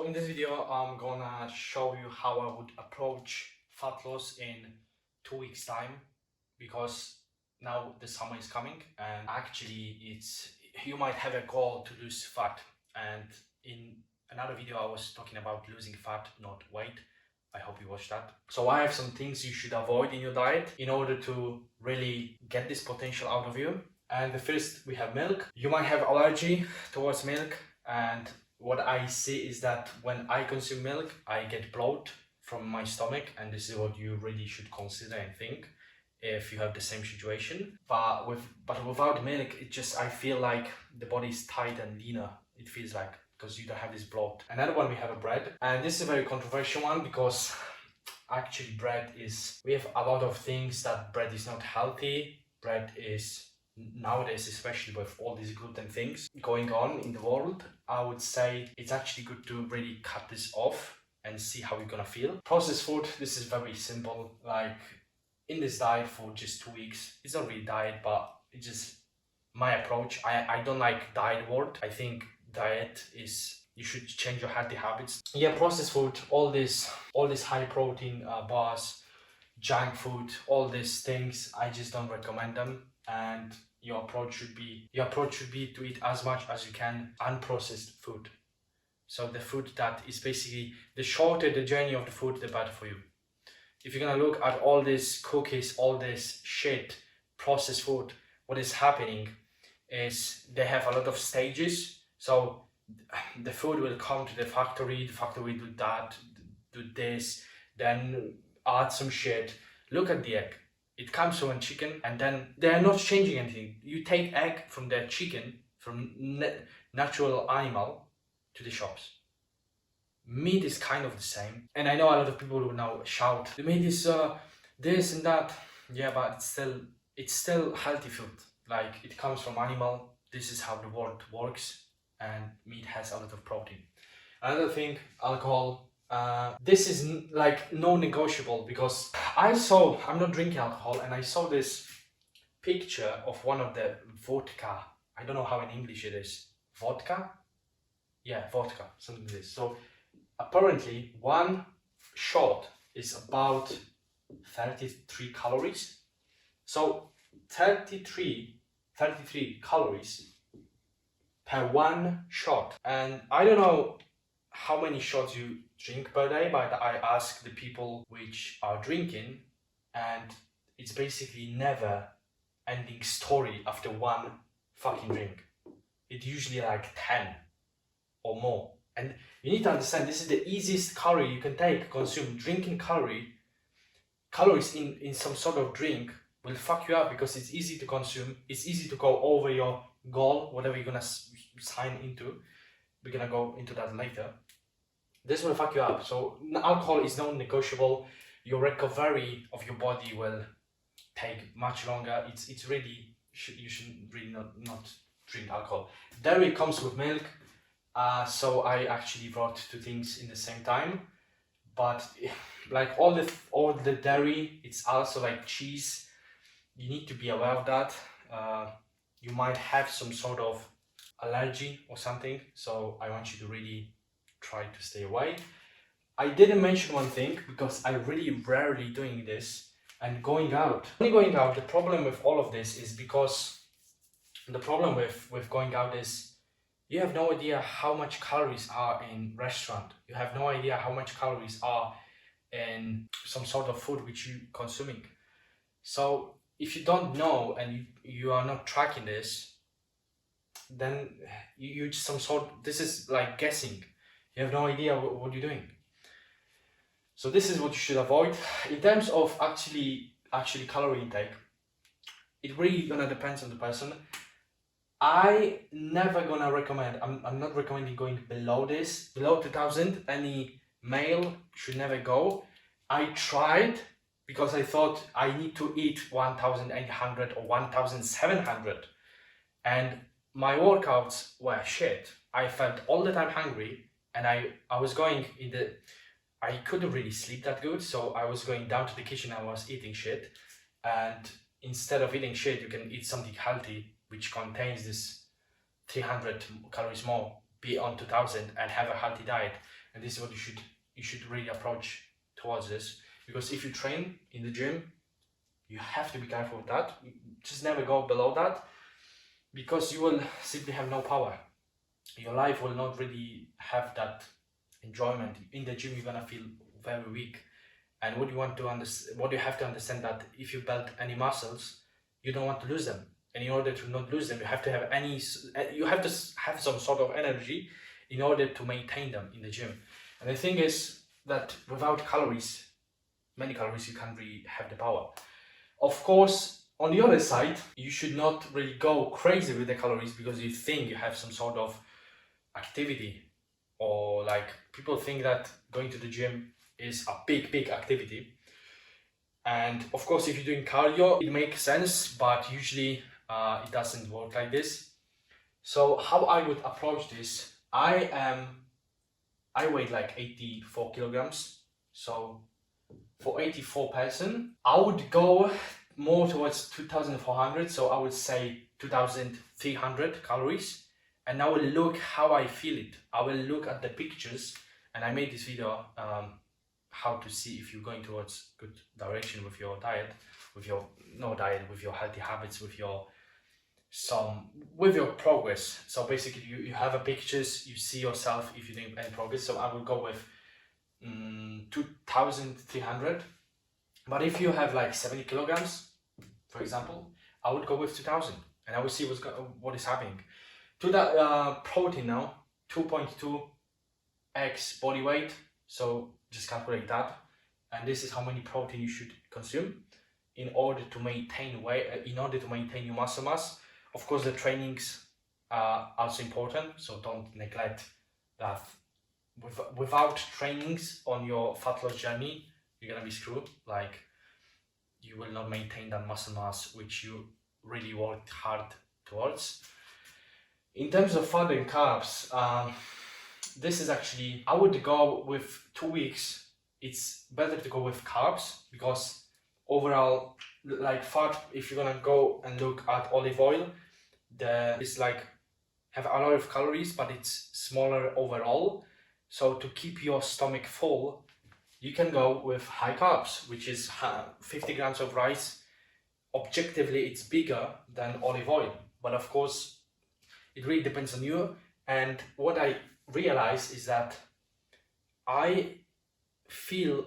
So in this video, I'm gonna show you how I would approach fat loss in 2 weeks time, because now the summer is coming and actually you might have a goal to lose fat, and in another video I was talking about losing fat, not weight. I hope you watched that. So I have some things you should avoid in your diet in order to really get this potential out of you. And the first, we have milk. You might have allergy towards milk, and what I see is that when I consume milk, I get bloat from my stomach, and this is what you really should consider and think if you have the same situation. But without milk, I feel like the body is tight and leaner. It feels like, because you don't have this bloat. Another one, we have a bread, and this is a very controversial one, because actually we have a lot of things that bread is not healthy. Bread is, nowadays, especially with all these gluten things going on in the world, I would say it's actually good to really cut this off and see how you're gonna feel. Processed food, this is very simple. Like, in this diet for just 2 weeks, it's not really diet, but it's just my approach. I don't like diet word. I think diet is, you should change your healthy habits. Yeah, processed food, all this high protein bars, junk food, all these things, I just don't recommend them. And your approach should be to eat as much as you can unprocessed food. So the food that is basically, the shorter the journey of the food, the better for you. If you're gonna look at all these cookies, all this shit, processed food, what is happening is they have a lot of stages. So the food will come to the factory do that, do this, then add some shit. Look at the egg. It comes from a chicken, and then they are not changing anything. You take egg from the chicken, from natural animal, to the shops. Meat is kind of the same. And I know a lot of people will now shout, the meat is this and that. Yeah, but it's still healthy food. Like, it comes from animal. This is how the world works, and meat has a lot of protein. Another thing, alcohol. This is like non-negotiable, because I'm not drinking alcohol, and I saw this picture of one of the vodka. I don't know how in English it is. Vodka? Yeah, vodka, something like this. So apparently one shot is about 33 calories. So 33 calories per one shot. And I don't know how many shots you drink per day, but I ask the people which are drinking, and it's basically never ending story after one fucking drink. It's usually like 10 or more. And you need to understand, this is the easiest calorie you can consume. Drinking calories in some sort of drink will fuck you up, because it's easy to consume. It's easy to go over your goal, whatever you're gonna sign into. We're gonna go into that later. This will fuck you up. So alcohol is non-negotiable. Your recovery of your body will take much longer. It's really, you should really not drink alcohol. Dairy comes with milk. So I actually brought two things in the same time. But like all the dairy, it's also like cheese. You need to be aware of that. You might have some sort of allergy or something. So I want you to really try to stay away. I didn't mention one thing, because I really rarely doing this, and going out. The problem with all of this is because the problem with going out is you have no idea how much calories are in restaurant. You have no idea how much calories are in some sort of food which you're consuming. So if you don't know and you are not tracking this, then you this is like guessing. You have no idea what you're doing. So this is what you should avoid. In terms of actually calorie intake, it really gonna depends on the person. I never gonna recommend, I'm not recommending going below 2000. Any male should never go. I tried, because I thought I need to eat 1800 or 1700, and my workouts were shit. I felt all the time hungry, and I was going I couldn't really sleep that good, so I was going down to the kitchen, I was eating shit. And instead of eating shit, you can eat something healthy which contains this 300 calories more, be on 2000, and have a healthy diet. and this is what you should really approach towards this. Because if you train in the gym, you have to be careful with that. Just never go below that, because you will simply have no power. Your life will not really have that enjoyment. In the gym, you're gonna feel very weak. And what you want to understand, what you have to understand, that if you build any muscles, you don't want to lose them. And in order to not lose them, you have to have have some sort of energy in order to maintain them in the gym. And the thing is that without calories, many calories, you can't really have the power. Of course, on the other side, you should not really go crazy with the calories because you think you have some sort of activity, or like people think that going to the gym is a big activity. And of course, if you're doing cardio, it makes sense, but usually it doesn't work like this. So how I would approach this, I weigh like 84 kilograms. So for 84 person, I would go more towards 2,400. So I would say 2,300 calories. And I will look how I feel it. I will look at the pictures, and I made this video how to see if you're going towards good direction with your diet, with your healthy habits, with your progress. So basically you have a pictures, you see yourself if you're doing any progress. So I will go with 2,300. But if you have like 70 kilograms, for example, I would go with 2,000, and I will see what is happening. To that protein now, 2.2x body weight. So just calculate that, and this is how many protein you should consume in order to maintain weight, in order to maintain your muscle mass. Of course, the trainings are also important, so don't neglect that. Without trainings on your fat loss journey, you're gonna be screwed. Like, you will not maintain that muscle mass which you really worked hard towards. In terms of fat and carbs, this is actually, I would go with 2 weeks. It's better to go with carbs, because overall, like fat, if you're gonna go and look at olive oil, it's like have a lot of calories, but it's smaller overall. So to keep your stomach full, you can go with high carbs, which is 50 grams of rice. Objectively, it's bigger than olive oil, but of course, it really depends on you. And what I realize is that I feel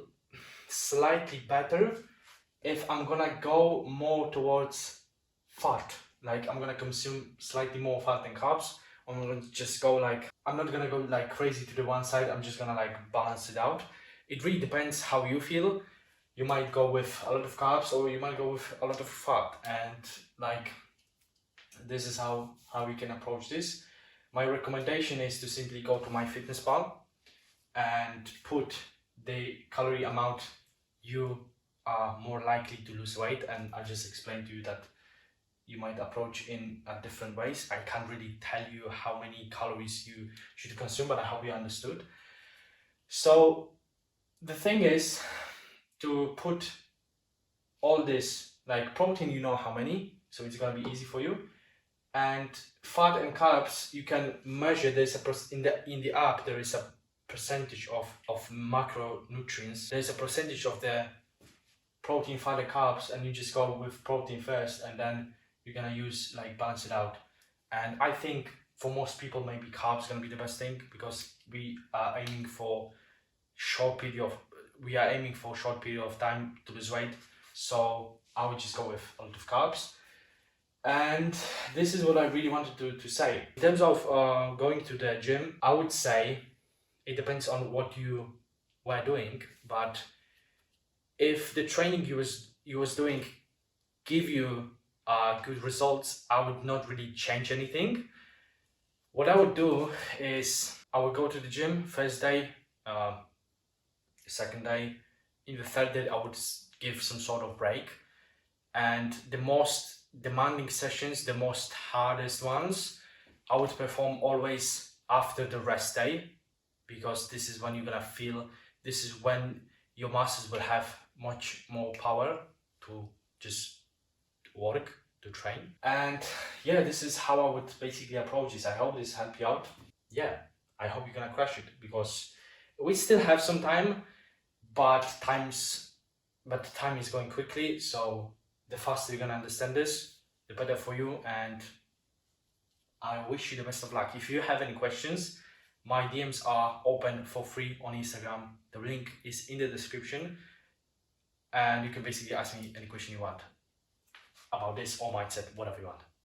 slightly better if I'm gonna go more towards fat. Like, I'm gonna consume slightly more fat than carbs. I'm gonna just go like, I'm not gonna go like crazy to the one side. I'm just gonna like balance it out. It really depends how you feel. You might go with a lot of carbs, or you might go with a lot of fat. And like, this is how we can approach this. My recommendation is to simply go to MyFitnessPal and put the calorie amount you are more likely to lose weight, and I just explained to you that you might approach in different ways. I can't really tell you how many calories you should consume, but I hope you understood. So the thing is to put all this, like protein, you know how many, so it's gonna be easy for you. And fat and carbs, you can measure. There's in the app, there is a percentage of macronutrients. There's a percentage of the protein, fat, and carbs, and you just go with protein first, and then you're gonna use like balance it out. And I think for most people, maybe carbs gonna be the best thing, because we are aiming for short period of time to lose weight. So I would just go with a lot of carbs. And this is what I really wanted to say. In terms of going to the gym, I would say it depends on what you were doing. But if the training you was doing give you good results, I would not really change anything. What I would do is I would go to the gym first day, second day. In the third day, I would give some sort of break. And the most demanding sessions, the most hardest ones, I would perform always after the rest day, because this is when you're gonna feel, this is when your muscles will have much more power to just work, to train. And yeah, this is how I would basically approach this. I hope this helped you out. Yeah, I hope you're gonna crush it, because we still have some time, but time is going quickly. So the faster you're gonna understand this, the better for you. And I wish you the best of luck. If you have any questions, my DMs are open for free on Instagram. The link is in the description, and you can basically ask me any question you want about this or mindset, whatever you want.